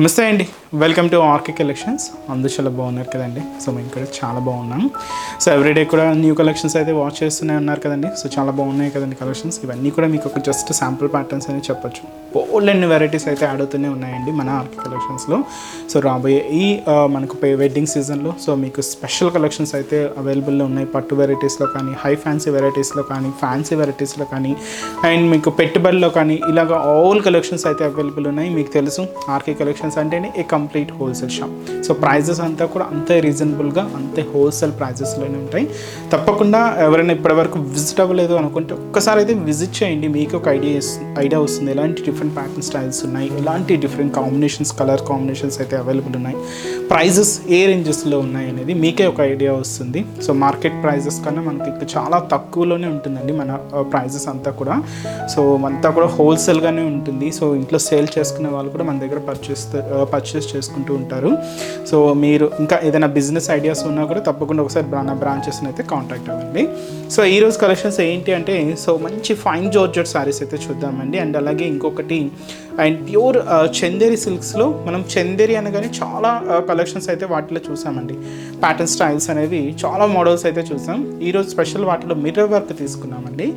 నమస్తే అండి, welcome to RK collections. అందరూ చాలా బాగున్నారు కదండి. సో మేము ఇక్కడ చాలా బాగున్నాం. సో ఎవ్రీడే కూడా న్యూ కలెక్షన్స్ అయితే వాచ్ చేస్తూనే ఉన్నారు కదండి. సో చాలా బాగున్నాయి కదండి కలెక్షన్స్. ఇవన్నీ కూడా మీకు ఒక జస్ట్ శాంపుల్ ప్యాటర్న్స్ అని చెప్పొచ్చు. బోల్డ్ అన్ని వెరైటీస్ అయితే ఆడుతూనే ఉన్నాయండి మన ఆర్కే కలెక్షన్స్లో. సో రాబోయే ఈ మనకు వెడ్డింగ్ సీజన్లో సో మీకు స్పెషల్ కలెక్షన్స్ అయితే అవైలబుల్లో ఉన్నాయి. పట్టు వెరైటీస్లో కానీ, హై ఫ్యాన్సీ వెరైటీస్లో కానీ, ఫ్యాన్సీ వెరైటీస్లో కానీ, అండ్ మీకు పెట్టుబడిలో కానీ, ఇలాగ ఆల్ కలెక్షన్స్ అయితే అవైలబుల్ ఉన్నాయి. మీకు తెలుసు ఆర్కే కలెక్షన్స్ అంటేనే a complete wholesale shop. So prices అంతా కూడా అంతే రీజనబుల్గా, అంతే హోల్సేల్ ప్రైజెస్లోనే ఉంటాయి. తప్పకుండా ఎవరైనా ఇప్పటివరకు విజిట్ అవ్వలేదు అనుకుంటే ఒక్కసారి అయితే విజిట్ చేయండి. మీకు ఒక ఐడియా వస్తుంది ఎలాంటి డిఫరెంట్ ప్యాటర్న్ స్టైల్స్ ఉన్నాయి, ఎలాంటి డిఫరెంట్ కాంబినేషన్స్, కలర్ కాంబినేషన్స్ అయితే అవైలబుల్ ఉన్నాయి, ప్రైజెస్ ఏ రేంజెస్లో ఉన్నాయి అనేది మీకే ఒక ఐడియా వస్తుంది. సో మార్కెట్ ప్రైజెస్ కన్నా మనకి ఇక్కడ చాలా తక్కువలోనే ఉంటుందండి మన ప్రైజెస్ అంతా కూడా. సో అంతా కూడా హోల్సేల్గానే ఉంటుంది. సో ఇంట్లో సేల్ చేసుకునే వాళ్ళు కూడా మన దగ్గర పర్చేస్ చేసుకుంటూ ఉంటారు. సో మీరు ఇంకా ఏదైనా బిజినెస్ ఐడియాస్ ఉన్నా కూడా తప్పకుండా ఒకసారి నా బ్రాంచెస్ని అయితే కాంటాక్ట్ అవ్వండి. సో ఈరోజు కలెక్షన్స్ ఏంటి అంటే, సో మంచి ఫైన్ జార్జెట్ శారీస్ అయితే చూద్దామండి. అండ్ అలాగే ఇంకొకటి అండ్ ప్యూర్ చందేరి సిల్క్స్లో మనం చందేరి అనగానే చాలా కలెక్షన్స్ అయితే వాటిలో చూసామండి. ప్యాటర్న్ స్టైల్స్ అనేవి చాలా మోడల్స్ అయితే చూసాం. ఈరోజు స్పెషల్ వాటిలో మిర్రర్ వర్క్ తీసుకున్నామండి.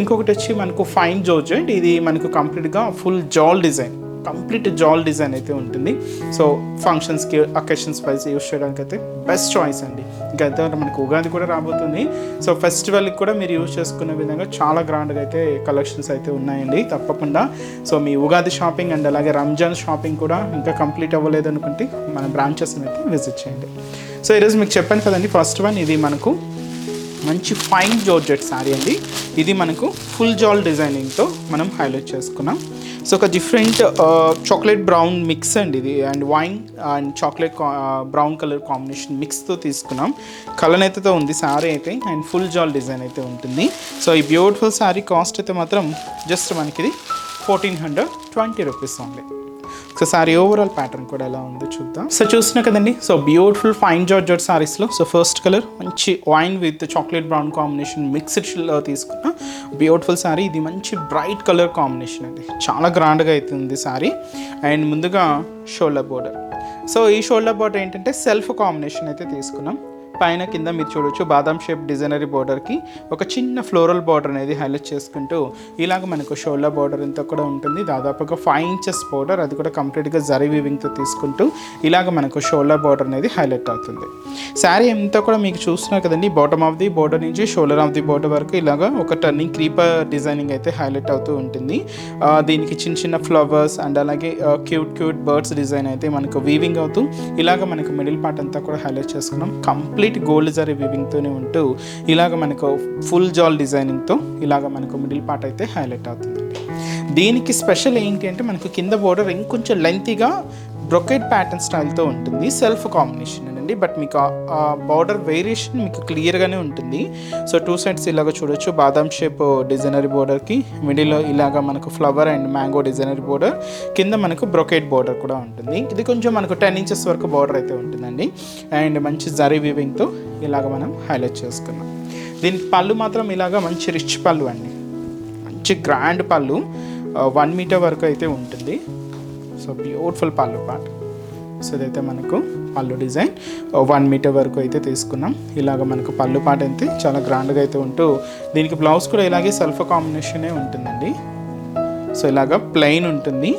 ఇంకొకటి వచ్చి మనకు ఫైన్ జార్జెట్, ఇది మనకు కంప్లీట్గా ఫుల్ జాల్ డిజైన్, కంప్లీట్ జాల్ డిజైన్ అయితే ఉంటుంది. సో ఫంక్షన్స్కి, అకేషన్స్ వైజ్ యూస్ చేయడానికి అయితే బెస్ట్ చాయిస్ అండి. ఇంకా అయితే మనకు ఉగాది కూడా రాబోతుంది. సో ఫెస్టివల్కి కూడా మీరు యూజ్ చేసుకునే విధంగా చాలా గ్రాండ్గా అయితే కలెక్షన్స్ అయితే ఉన్నాయండి. తప్పకుండా so me Ugadi shopping and అలాగే రంజాన్ షాపింగ్ కూడా ఇంకా కంప్లీట్ అవ్వలేదు అనుకుంటే మన బ్రాంచెస్ని అయితే విజిట్ చేయండి. సో ఈరోజు మీకు చెప్పాను కదండి, ఫస్ట్ వన్ ఇది మనకు మంచి ఫైన్ జార్జెట్ శారీ అండి. ఇది మనకు ఫుల్ జాల్ డిజైనింగ్తో మనం హైలైట్ చేసుకున్నాం. సో ఒక డిఫరెంట్ చాక్లెట్ బ్రౌన్ మిక్స్ అండి ఇది, and wine and chocolate brown colour combination మిక్స్తో తీసుకున్నాం. కలనేతతో ఉంది శారీ అయితే, అండ్ ఫుల్ జాల్ డిజైన్ అయితే ఉంటుంది. సో ఈ బ్యూటిఫుల్ శారీ కాస్ట్ అయితే మాత్రం జస్ట్ మనకి ఇది 1420 rupees only. So sari overall pattern కూడా ఎలా ఉందో చూద్దాం. సో చూస్తున్నా కదండి, సో బ్యూటిఫుల్ ఫైన్ జార్జెట్ శారీస్లో సో ఫస్ట్ కలర్ మంచి wine with chocolate brown combination మిక్స్డ్లో తీసుకున్న బ్యూటిఫుల్ శారీ. ఇది మంచి బ్రైట్ కలర్ కాంబినేషన్ అండి, చాలా గ్రాండ్గా అయితే ఉంది శారీ. అండ్ ముందుగా షోల్డర్ బోర్డర్. సో ఈ షోల్డర్ బోర్డర్ ఏంటంటే సెల్ఫ్ కాంబినేషన్ అయితే తీసుకున్నాం. పైన కింద మీరు చూడొచ్చు బాదాం షేప్ డిజైనరీ బోర్డర్కి ఒక చిన్న ఫ్లోరల్ బార్డర్ అనేది హైలైట్ చేసుకుంటూ ఇలాగ మనకు షోల్డర్ బార్డర్ అంతా కూడా ఉంటుంది. దాదాపుగా 5 ఇంచెస్ బార్డర్, అది కూడా కంప్లీట్గా జరీ వీవింగ్తో తీసుకుంటూ ఇలాగ మనకు షోల్డర్ బార్డర్ అనేది హైలైట్ అవుతుంది. శారీ అంతా కూడా మీకు చూస్తున్నారు కదండి, బాటమ్ ఆఫ్ ది బార్డర్ నుంచి షోల్డర్ ఆఫ్ ది బార్డర్ వరకు ఇలాగ ఒక టర్నింగ్ క్రీపర్ డిజైనింగ్ అయితే హైలైట్ అవుతూ ఉంటుంది. దీనికి చిన్న చిన్న ఫ్లవర్స్ అండ్ అలాగే క్యూట్ బర్డ్స్ డిజైన్ అయితే మనకు వీవింగ్ అవుతూ ఇలాగ మనకు మిడిల్ పార్ట్ అంతా కూడా హైలైట్ చేసుకున్నాం. కంప్లీట్ గోల్డ్ జరీ వీవింగ్తోనే ఉంటూ ఇలాగ మనకు ఫుల్ జాల్ డిజైనింగ్తో ఇలాగ మనకు మిడిల్ పార్ట్ అయితే హైలైట్ అవుతుందండి. దీనికి స్పెషల్ ఏంటి అంటే మనకు కింద బోర్డర్ ఇంకొంచెం లెంతీగా బ్రొకెట్ ప్యాటర్న్ స్టైల్తో ఉంటుంది. సెల్ఫ్ కాంబినేషన్ అండి, బట్ మీకు ఆ బార్డర్ వేరియేషన్ మీకు క్లియర్గానే ఉంటుంది. సో 2 సైడ్స్ ఇలాగ చూడొచ్చు, బాదాం షేప్ డిజైనరీ బోర్డర్కి మిడిల్లో ఇలాగ మనకు flower and mango designery border, కింద మనకు బ్రొకెట్ బోర్డర్ కూడా ఉంటుంది. ఇది కొంచెం మనకు 10 ఇంచెస్ వరకు బార్డర్ అయితే ఉంటుందండి. అండ్ మంచి జరీ వీవింగ్తో ఇలాగ మనం హైలైట్ చేసుకున్నాం. దీనికి పళ్ళు మాత్రం ఇలాగ మంచి రిచ్ పళ్ళు అండి, మంచి గ్రాండ్ పళ్ళు, 1 మీటర్ వరకు అయితే ఉంటుంది. సో బ్యూటిఫుల్ పళ్ళు పార్ట్. సో ఇదైతే మనకు పళ్ళు డిజైన్ 1 మీటర్ వరకు అయితే తీసుకున్నాం. ఇలాగ మనకు పళ్ళు పార్ట్ అయితే చాలా గ్రాండ్గా అయితే ఉంటూ దీనికి బ్లౌజ్ కూడా ఇలాగే సెల్ఫ్ కాంబినేషనే ఉంటుందండి. సో ఇలాగ ప్లెయిన్ ఉంటుంది.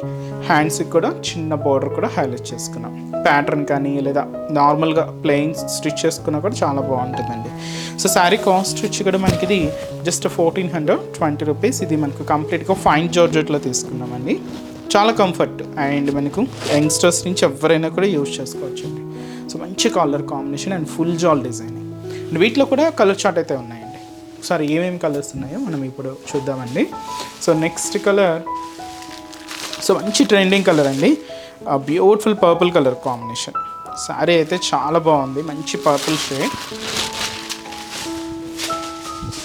హ్యాండ్స్కి కూడా చిన్న బార్డర్ కూడా హైలైట్ చేసుకున్నాం. ప్యాటర్న్ కానీ లేదా నార్మల్గా ప్లెయిన్ స్టిచ్ చేసుకున్నా కూడా చాలా బాగుంటుందండి. సో శారీ కాస్ట్ వచ్చి కూడా మనకి ఇది జస్ట్ 1420 రూపీస్. ఇది మనకు కంప్లీట్గా ఫైన్ జార్జెట్లో తీసుకున్నామండి. చాలా కంఫర్ట్ అండ్ మనకు యంగ్స్టర్స్ నుంచి ఎవరైనా కూడా యూజ్ చేసుకోవచ్చు అండి. సో మంచి కలర్ కాంబినేషన్ అండ్ ఫుల్ జాల్ డిజైనింగ్. అండ్ వీటిలో కూడా కలర్ చార్ట్ అయితే ఉన్నాయండి. ఒకసారి ఏమేమి కలర్స్ ఉన్నాయో మనం ఇప్పుడు చూద్దామండి. సో నెక్స్ట్ కలర్ సో మంచి ట్రెండింగ్ కలర్ అండి, beautiful purple colour combination. Sari అయితే చాలా బాగుంది, మంచి పర్పుల్ షేడ్.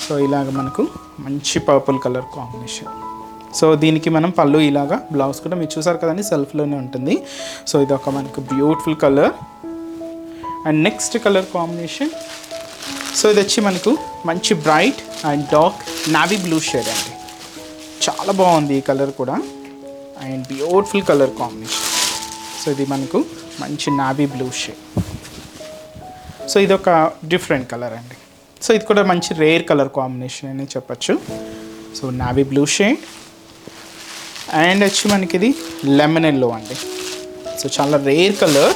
సో ఇలాగ మనకు మంచి పర్పుల్ కలర్ కాంబినేషన్. సో దీనికి మనం పళ్ళు ఇలాగా, బ్లౌజ్ కూడా మీరు చూసారు కదండి సెల్ఫ్లోనే ఉంటుంది. సో ఇది ఒక మనకు beautiful colour. And next colour combination so ఇది వచ్చి మనకు మంచి bright and dark navy blue shade అండి, చాలా బాగుంది ఈ కలర్ కూడా. And beautiful colour combination. So ఇది మనకు మంచి నావీ బ్లూ షేడ్. సో ఇది ఒక డిఫరెంట్ కలర్ అండి. సో ఇది కూడా మంచి రేర్ కలర్ కాంబినేషన్ అని చెప్పచ్చు. So navy blue shade and వచ్చి మనకి ఇది లెమన్ ఎల్లో అండి. సో చాలా రేర్ కలర్,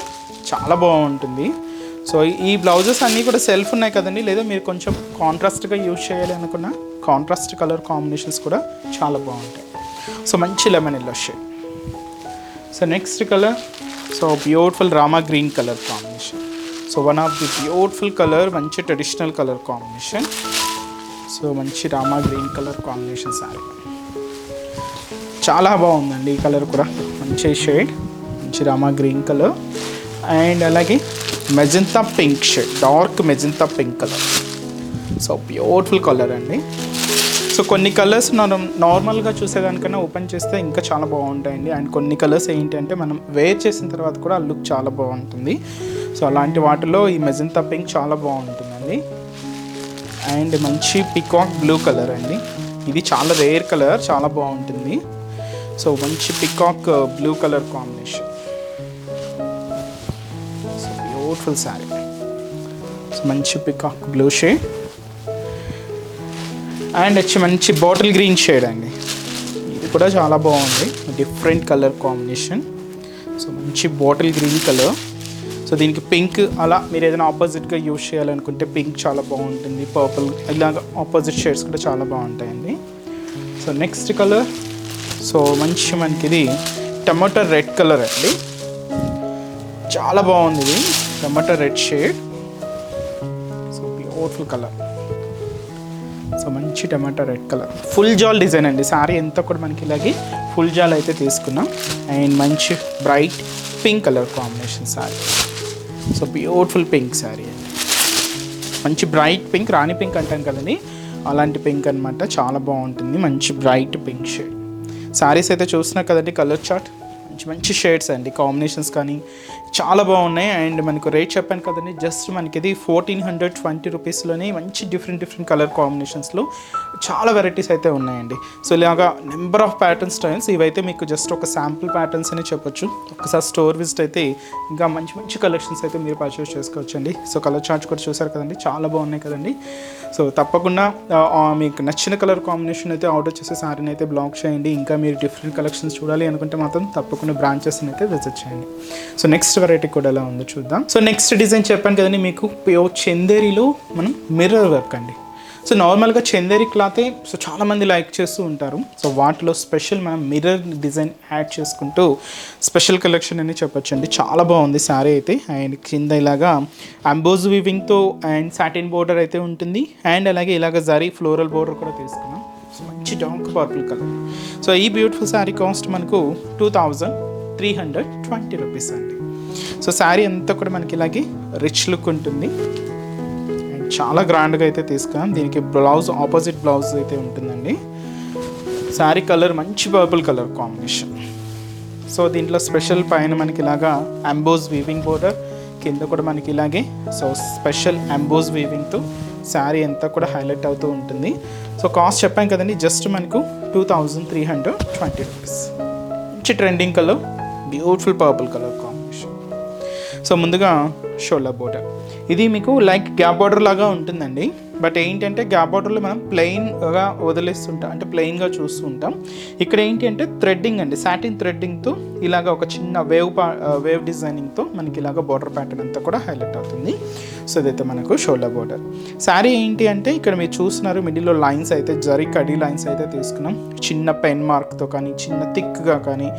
చాలా బాగుంటుంది. సో ఈ బ్లౌజెస్ అన్నీ కూడా సెల్ఫ్ ఉన్నాయి కదండి, లేదా మీరు కొంచెం కాంట్రాస్ట్గా యూజ్ చేయాలి అనుకున్న కాంట్రాస్ట్ కలర్ కాంబినేషన్స్ కూడా చాలా బాగుంటాయి. సో మంచి lemon yellow shade. So next colour, so beautiful Rama green colour combination. So one of the beautiful colour, మంచి ట్రెడిషనల్ కలర్ కాంబినేషన్. సో మంచి Rama green colour combination sorry చాలా బాగుందండి. ఈ కలర్ కూడా మంచి షేడ్, మంచి రామా గ్రీన్ కలర్ అండ్ అలాగే magenta pink shade, dark magenta pink colour. So beautiful colour అండి. సో కొన్ని కలర్స్ మనం నార్మల్గా చూసేదానికన్నా ఓపెన్ చేస్తే ఇంకా చాలా బాగుంటాయండి. అండ్ కొన్ని కలర్స్ ఏంటి అంటే మనం వేర్ చేసిన తర్వాత కూడా ఆ లుక్ చాలా బాగుంటుంది. సో అలాంటి వాటిలో ఈ మెజంతా పింక్ చాలా బాగుంటుందండి. అండ్ మంచి పికాక్ బ్లూ కలర్ అండి. ఇది చాలా రేర్ కలర్, చాలా బాగుంటుంది. సో మంచి peacock blue colour combination. So beautiful sari. So మంచి పికాక్ బ్లూ షేడ్ అండ్ వచ్చి మంచి బాటిల్ గ్రీన్ షేడ్ అండి. ఇది కూడా చాలా బాగుంది, డిఫరెంట్ కలర్ కాంబినేషన్. సో మంచి బాటిల్ గ్రీన్ కలర్. సో దీనికి పింక్ అలా మీరు ఏదైనా ఆపోజిట్గా యూజ్ చేయాలనుకుంటే పింక్ చాలా బాగుంటుంది, పర్పుల్ ఇలాగ ఆపోజిట్ షేడ్స్ కూడా చాలా బాగుంటాయండి. సో నెక్స్ట్ కలర్, సో మంచి మనకి ఇది టమాటో రెడ్ కలర్ అండి. చాలా బాగుంది ఇది tomato red shade. So beautiful colour. So మంచి టమాటో రెడ్ కలర్, ఫుల్ జాల్ డిజైన్ అండి. శారీ అంతా కూడా మనకి ఇలాగే ఫుల్ జాల్ అయితే తీసుకున్నాం. అండ్ మంచి bright pink colour combination sari. So beautiful pink sari అండి. మంచి బ్రైట్ పింక్, రాణి పింక్ అంటాం కదండి, అలాంటి పింక్ అనమాట. చాలా బాగుంటుంది, మంచి బ్రైట్ పింక్ షేడ్. శారీస్ అయితే చూస్తున్నా కదండి, కలర్ చార్ట్ మంచి మంచి షేడ్స్ అండి, కాంబినేషన్స్ కానీ చాలా బాగున్నాయి. అండ్ మనకు రేట్ చెప్పాను కదండి, జస్ట్ మనకి ఇది 1420 రూపీస్లోనే మంచి డిఫరెంట్ కలర్ కాంబినేషన్స్లో చాలా వెరైటీస్ అయితే ఉన్నాయండి. సో ఇలాగా నెంబర్ ఆఫ్ ప్యాటర్న్ స్టైల్స్, ఇవైతే మీకు జస్ట్ ఒక శాంపుల్ ప్యాటర్న్స్ అని చెప్పొచ్చు. ఒకసారి స్టోర్ విజిట్ అయితే ఇంకా మంచి మంచి కలెక్షన్స్ అయితే మీరు పర్చేస్ చేసుకోవచ్చు అండి. సో కలర్ చార్ట్స్ కూడా చూసారు కదండి, చాలా బాగున్నాయి కదండి. సో తప్పకుండా మీకు నచ్చిన కలర్ కాంబినేషన్ అయితే ఆర్డర్ చేసే సారీని అయితే బ్లాక్ చేయండి. ఇంకా మీరు డిఫరెంట్ కలెక్షన్స్ చూడాలి అనుకుంటే మాత్రం తప్పకుండా బ్రాంచెస్ని అయితే విజిట్ చేయండి. సో నెక్స్ట్ వెరైటీ కూడా ఎలా ఉందో చూద్దాం. సో నెక్స్ట్ డిజైన్ చెప్పాను కదండి మీకు, ప్యూర్ చందేరిలో మనం మిర్రర్ వర్క్ అండి. సో నార్మల్గా చందేరి క్లాతే సో చాలామంది లైక్ చేస్తూ ఉంటారు. సో వాటిలో స్పెషల్ మనం మిర్రర్ డిజైన్ యాడ్ చేసుకుంటూ స్పెషల్ కలెక్షన్ అని చెప్పొచ్చు అండి. చాలా బాగుంది శారీ అయితే. అండ్ కింద ఇలాగా అంబోజ్ వీవింగ్తో అండ్ సాటిన్ బోర్డర్ అయితే ఉంటుంది. అండ్ అలాగే ఇలాగ జరీ ఫ్లోరల్ బోర్డర్ కూడా తీసుకున్నాం. సో మంచి డార్క్ పర్పుల్ కలర్. సో ఈ బ్యూటిఫుల్ శారీ కాస్ట్ మనకు 2320 రూపీస్ అండి. సో శారీ అంతా కూడా మనకి ఇలాగే రిచ్ లుక్ ఉంటుంది అండ్ చాలా గ్రాండ్గా అయితే తీసుకున్నాం. దీనికి బ్లౌజ్ ఆపోజిట్ బ్లౌజ్ అయితే ఉంటుందండి. శారీ కలర్ మంచి పర్పుల్ కలర్ కాంబినేషన్. సో దీంట్లో స్పెషల్ పైన మనకి ఇలాగా అంబోజ్ వీవింగ్ బోర్డర్, కింద కూడా మనకి ఇలాగే సో స్పెషల్ అంబోజ్ వీవింగ్తో శారీ అంతా కూడా హైలైట్ అవుతూ ఉంటుంది. సో కాస్ట్ చెప్పాం కదండి, జస్ట్ మనకు 2320 రూపీస్. మంచి trending colour, beautiful purple colour combination. So ముందుగా షోల్డర్ బోర్డర్, ఇది మీకు లైక్ గ్యాప్ బార్డర్ లాగా ఉంటుందండి. బట్ ఏంటంటే గ్యాప్ బార్డర్లో మనం ప్లెయిన్గా వదిలేస్తుంటాం, అంటే ప్లెయిన్గా చూస్తూ ఉంటాం. ఇక్కడ ఏంటి అంటే థ్రెడ్డింగ్ అండి, సాటిన్ థ్రెడ్డింగ్తో ఇలాగ ఒక చిన్న వేవ్ డిజైనింగ్తో మనకి ఇలాగ బార్డర్ ప్యాటర్న్ అంతా కూడా హైలైట్ అవుతుంది. సో ఇదైతే మనకు షోల్డర్ బోర్డర్. శారీ ఏంటి అంటే ఇక్కడ మీరు చూస్తున్నారు మిడిల్లో లైన్స్ అయితే జరీ కడీ లైన్స్ అయితే తీసుకున్నాం. చిన్న పెన్ మార్క్తో కానీ చిన్న థిక్గా కానీ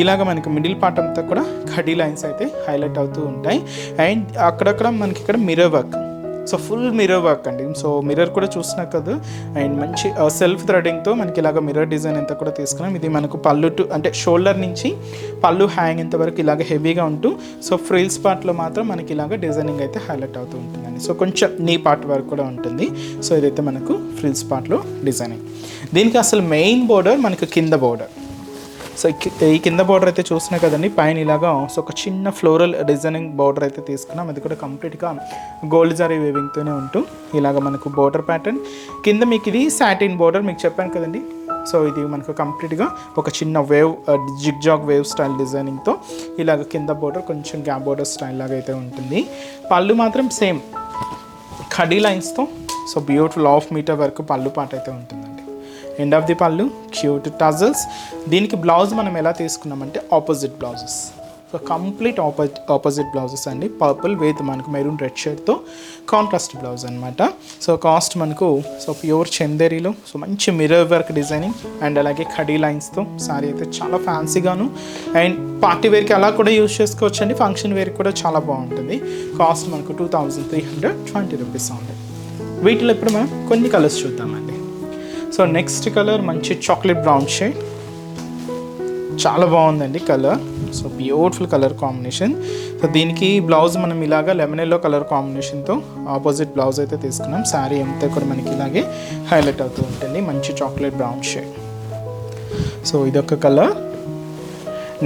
ఇలాగ మనకి మిడిల్ పార్ట్ అంతా కూడా కడీ లైన్స్ అయితే హైలైట్ అవుతూ ఉంటాయి. అండ్ అక్కడక్కడ మనకి ఇక్కడ mirror work, so full mirror work అండి. సో మిర్రర్ కూడా చూస్తున్నా కదా, అండ్ మంచి సెల్ఫ్ థ్రెడింగ్తో మనకి ఇలాగ మిర్రర్ డిజైన్ అంతా కూడా తీసుకున్నాం. ఇది మనకు పళ్ళు అంటే షోల్డర్ నుంచి పళ్ళు హ్యాంగ్ ఇంతవరకు ఇలాగ హెవీగా ఉంటూ సో ఫ్రిల్స్ పార్ట్లో మాత్రం మనకి ఇలాగ డిజైనింగ్ అయితే హైలైట్ అవుతూ ఉంటుందండి. సో కొంచెం నీ పార్ట్ వరకు కూడా ఉంటుంది. సో ఇదైతే మనకు ఫ్రిల్స్ పార్ట్లో డిజైనింగ్. దీనికి అసలు మెయిన్ బోర్డర్ మనకు కింద బోర్డర్. సో ఈ కింద బార్డర్ అయితే చూసినా కదండి, పైన ఇలాగా సో ఒక చిన్న ఫ్లోరల్ డిజైనింగ్ బార్డర్ అయితే తీసుకున్నాం. అది కూడా కంప్లీట్గా గోల్డ్ జరీ వేవింగ్తోనే ఉంటూ ఇలాగ మనకు బార్డర్ ప్యాటర్న్. కింద మీకు ఇది సాటిన్ బార్డర్, మీకు చెప్పాను కదండి సో ఇది మనకు కంప్లీట్గా ఒక చిన్న వేవ్ జిగ్జాగ్ వేవ్ స్టైల్ డిజైనింగ్తో ఇలాగ కింద బోర్డర్ కొంచెం గ్యాప్ బోర్డర్ స్టైల్ లాగా అయితే ఉంటుంది. పళ్ళు మాత్రం సేమ్ ఖడీ లైన్స్తో సో బ్యూటిఫుల్ హాఫ్ మీటర్ వరకు పళ్ళు పాట అయితే ఉంటుందండి. ఎండ్ ఆఫ్ ది పళ్ళు క్యూట్ టజల్స్. దీనికి బ్లౌజ్ మనం ఎలా తీసుకున్నామంటే opposite blouses, so complete opposite blouses అండి. పర్పుల్ విత్ మనకు మెరూన్ రెడ్ షేడ్తో కాంట్రాస్ట్ బ్లౌజ్ అనమాట. సో కాస్ట్ మనకు సో ప్యూర్ చందేరిలో సో మంచి మిర్రర్ వర్క్ డిజైనింగ్ అండ్ అలాగే ఖడీ లైన్స్తో సారీ అయితే చాలా ఫ్యాన్సీగాను అండ్ పార్టీ వేర్కి అలా కూడా యూజ్ చేసుకోవచ్చు అండి, ఫంక్షన్ వేర్కి కూడా చాలా బాగుంటుంది. కాస్ట్ మనకు 2320 రూపీస్ ఉంది. వీటిలో ఇప్పుడు మనం కొన్ని కలర్స్ చూద్దామండి. సో నెక్స్ట్ కలర్ మంచి చాక్లెట్ బ్రౌన్ షేడ్, చాలా బాగుందండి colour. So beautiful colour combination. So దీనికి బ్లౌజ్ మనం ఇలాగా లెమన్ ఎల్లో కలర్ కాంబినేషన్తో ఆపోజిట్ బ్లౌజ్ అయితే తీసుకున్నాం. శారీ అంతా కూడా మనకి ఇలాగే హైలైట్ అవుతూ ఉంటుంది. మంచి చాక్లెట్ బ్రౌన్ షేడ్. సో ఇదొక కలర్.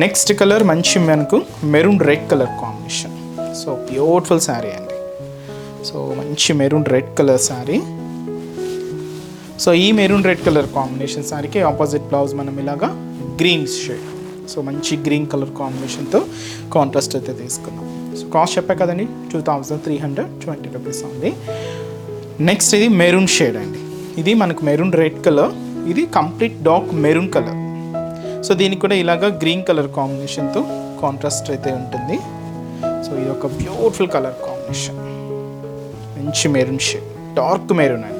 నెక్స్ట్ కలర్ మంచి మనకు maroon red colour combination. So beautiful sari అండి. సో మంచి maroon red colour sari. So ఈ మెరూన్ రెడ్ కలర్ కాంబినేషన్ శారీకి ఆపోజిట్ బ్లౌజ్ మనం ఇలాగా గ్రీన్ షేడ్, సో మంచి గ్రీన్ కలర్ కాంబినేషన్తో కాంట్రాస్ట్ అయితే తీసుకున్నాం. సో కాస్ట్ చెప్పా కదండి 2320 రూపీస్ ఉంది. నెక్స్ట్ ఇది మెరూన్ షేడ్ అండి. ఇది మనకు మెరూన్ రెడ్ కలర్, ఇది complete dark maroon colour. So దీనికి కూడా ఇలాగా గ్రీన్ కలర్ కాంబినేషన్తో కాంట్రాస్ట్ అయితే ఉంటుంది. సో ఇది ఒక బ్యూటిఫుల్ కలర్ కాంబినేషన్, మంచి మెరూన్ షేడ్, డార్క్ మెరూన్ అండి.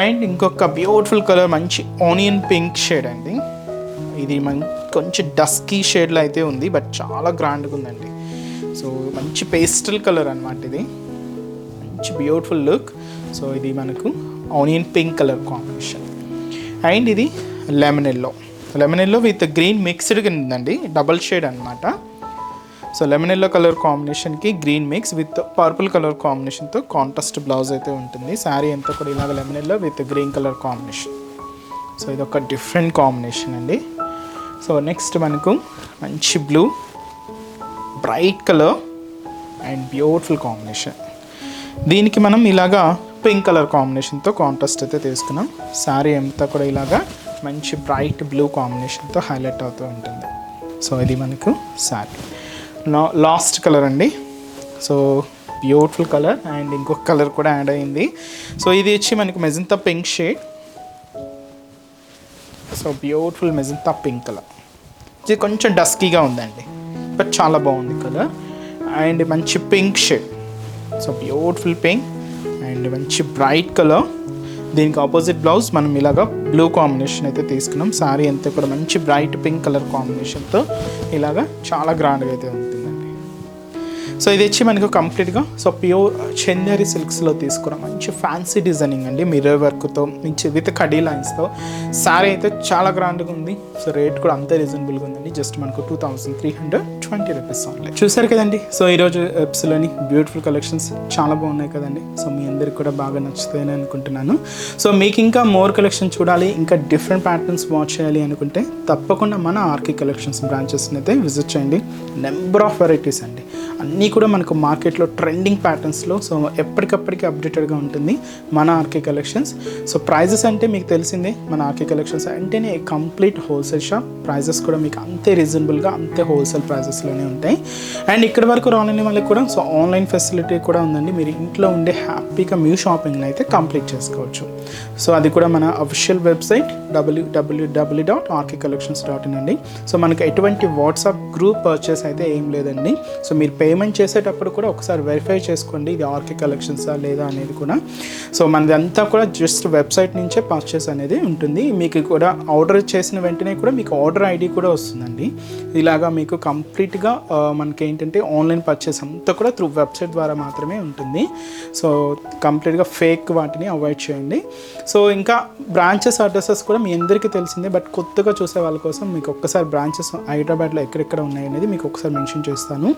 అండ్ ఇంకొక బ్యూటిఫుల్ కలర్ మంచి ఆనియన్ పింక్ షేడ్ అండి. ఇది కొంచెం డస్కీ షేడ్లో అయితే ఉంది బట్ చాలా గ్రాండ్గా ఉందండి. సో మంచి పేస్టల్ కలర్ అనమాట ఇది, మంచి బ్యూటిఫుల్ లుక్. సో ఇది మనకు onion pink colour combination. And ఇది లెమన్ ఎల్లో విత్ గ్రీన్ మిక్స్డ్గా ఉందండి, డబల్ షేడ్ అనమాట. సో లెమన్ ఎల్లో కలర్ కాంబినేషన్కి green mix with purple colour కాంబినేషన్తో కాంట్రాస్ట్ బ్లౌజ్ అయితే ఉంటుంది. శారీ అంతా కూడా ఇలాగ lemon yellow with green colour combination. So ఇది ఒక డిఫరెంట్ కాంబినేషన్ అండి. సో నెక్స్ట్ మనకు మంచి blue, bright colour and beautiful combination. దీనికి మనం ఇలాగా పింక్ కలర్ కాంబినేషన్తో కాంట్రాస్ట్ అయితే తీసుకున్నాం. శారీ అంతా కూడా ఇలాగా మంచి బ్రైట్ బ్లూ కాంబినేషన్తో హైలైట్ అవుతూ ఉంటుంది. సో ఇది మనకు శారీ. లాస్ట్ కలర్ అండి. సో బ్యూటిఫుల్ కలర్ అండ్ ఇంకొక కలర్ కూడా యాడ్ అయింది. సో ఇది వచ్చి మనకు magenta pink shade. So beautiful magenta pink colour. ఇది కొంచెం డస్కీగా ఉందండి బట్ చాలా బాగుంది కలర్. అండ్ మంచి pink shade, so beautiful pink and మంచి బ్రైట్ కలర్. దీనికి ఆపోజిట్ బ్లౌజ్ మనం ఇలాగా బ్లూ కాంబినేషన్ అయితే తీసుకున్నాం. శారీ అంతా కూడా మంచి బ్రైట్ పింక్ కలర్ కాంబినేషన్తో ఇలాగా చాలా గ్రాండ్గా అయితే ఉంటుందండి. సో ఇది వచ్చి మనకు కంప్లీట్గా సో ప్యూర్ చందేరి సిల్క్స్లో తీసుకున్న మంచి ఫ్యాన్సీ డిజైనింగ్ అండి, మిర్రర్ వర్క్తో మంచి విత్ కడీ లైన్స్తో. శారీ అయితే చాలా గ్రాండ్గా ఉంది. సో రేట్ కూడా అంతే రీజనబుల్గా ఉందండి. జస్ట్ మనకు 2320 రూపీస్ ఓన్లీ. చూసారు కదండి. సో ఈరోజు ఎప్స్లోని బ్యూటిఫుల్ కలెక్షన్స్ చాలా బాగున్నాయి కదండి. సో మీ అందరికి కూడా బాగా నచ్చుతాయని అనుకుంటున్నాను. సో మీకు ఇంకా మోర్ కలెక్షన్ చూడాలి, ఇంకా డిఫరెంట్ ప్యాటర్న్స్ వాచ్ చేయాలి అనుకుంటే తప్పకుండా మన ఆర్కే కలెక్షన్స్ బ్రాంచెస్ని అయితే విజిట్ చేయండి. నెంబర్ ఆఫ్ వెరైటీస్ అండి, అన్నీ కూడా మనకు మార్కెట్లో ట్రెండింగ్ ప్యాటర్న్స్లో. సో ఎప్పటికప్పటికి అప్డేటెడ్గా ఉంటుంది మన ఆర్కే కలెక్షన్స్. సో ప్రైజెస్ అంటే మీకు తెలిసిందే, మన ఆర్కే కలెక్షన్స్ అంటేనే కంప్లీట్ హోల్సేల్ షాప్. ప్రైజెస్ కూడా మీకు అంతే రీజనబుల్గా అంతే హోల్సేల్ ప్రైజెస్లోనే ఉంటాయి. అండ్ ఇక్కడ వరకు రాలేని వాళ్ళకి కూడా సో ఆన్లైన్ ఫెసిలిటీ కూడా ఉందండి. మీరు ఇంట్లో ఉండే హ్యాపీగా మీ షాపింగ్ని అయితే కంప్లీట్ చేసుకోవచ్చు. సో అది కూడా మన అఫీషియల్ వెబ్సైట్ www.rkcollections.in అండి. సో మనకు ఎటువంటి వాట్సాప్ గ్రూప్ పర్చేస్ అయితే ఏం లేదండి. సో మీరు పేమెంట్ చేసేటప్పుడు కూడా ఒకసారి వెరిఫై చేసుకోండి ఇది ఆర్కే కలెక్షన్సా లేదా అనేది కూడా. సో మనదంతా కూడా జస్ట్ వెబ్సైట్ నుంచే పర్చేస్ అనేది ఉంటుంది. మీకు కూడా ఆర్డర్ చేసిన వెంటనే కూడా మీకు ఆర్డర్ ఐడి కూడా వస్తుందండి. ఇలాగా మీకు కంప్లీట్గా మనకి ఏంటంటే ఆన్లైన్ పర్చేస్ అంతా కూడా త్రూ వెబ్సైట్ ద్వారా మాత్రమే ఉంటుంది. సో కంప్లీట్గా ఫేక్ వాటిని అవాయిడ్ చేయండి. సో ఇంకా బ్రాంచెస్ అడ్రసెస్ కూడా మీ అందరికీ తెలిసిందే, బట్ కొత్తగా చూసే వాళ్ళ కోసం మీకు ఒక్కసారి బ్రాంచెస్ హైదరాబాద్లో ఎక్కడెక్కడ ఉన్నాయి అనేది మీకు ఒకసారి మెన్షన్ చేస్తాను.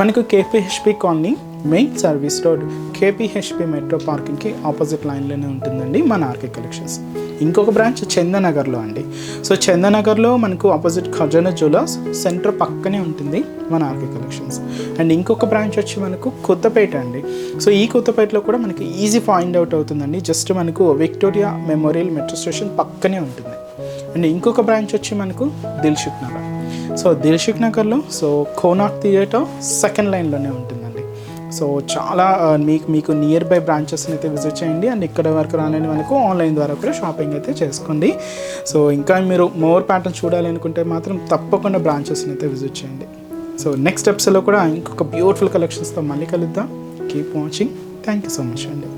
మనకు KPHB colony main service road KPHB metro పార్కింగ్కి ఆపోజిట్ లైన్లోనే ఉంటుందండి మన ఆర్కే కలెక్షన్స్. ఇంకొక బ్రాంచ్ చందనగర్లో అండి. సో చందనగర్లో మనకు ఆపోజిట్ ఖజానా జ్యువెలర్స్ సెంటర్ పక్కనే ఉంటుంది మన ఆర్కే కలెక్షన్స్. అండ్ ఇంకొక బ్రాంచ్ వచ్చి మనకు కొత్తపేట అండి. సో ఈ కొత్తపేటలో కూడా మనకి ఈజీ ఫైండ్ అవుట్ అవుతుందండి. జస్ట్ మనకు విక్టోరియా మెమోరియల్ మెట్రో స్టేషన్ పక్కనే ఉంటుంది. అండ్ ఇంకొక బ్రాంచ్ వచ్చి మనకు దిల్సుఖ్ నగర్. సో దిల్సుఖ్ నగర్లో సో కోనార్క్ థియేటర్ సెకండ్ లైన్లోనే ఉంటుందండి. సో చాలా మీకు నియర్ బై బ్రాంచెస్ని అయితే విజిట్ చేయండి. అండ్ ఇక్కడ వరకు రాలేని మనకు ఆన్లైన్ ద్వారా కూడా షాపింగ్ అయితే చేసుకోండి. సో ఇంకా మీరు మోర్ ప్యాటర్న్ చూడాలి అనుకుంటే మాత్రం తప్పకుండా బ్రాంచెస్ని అయితే విజిట్ చేయండి. సో నెక్స్ట్ ఎపిసోడ్లో కూడా ఇంకొక బ్యూటిఫుల్ కలెక్షన్స్తో మళ్ళీ కలుద్దాం. Keep watching. Thank you so much అండి.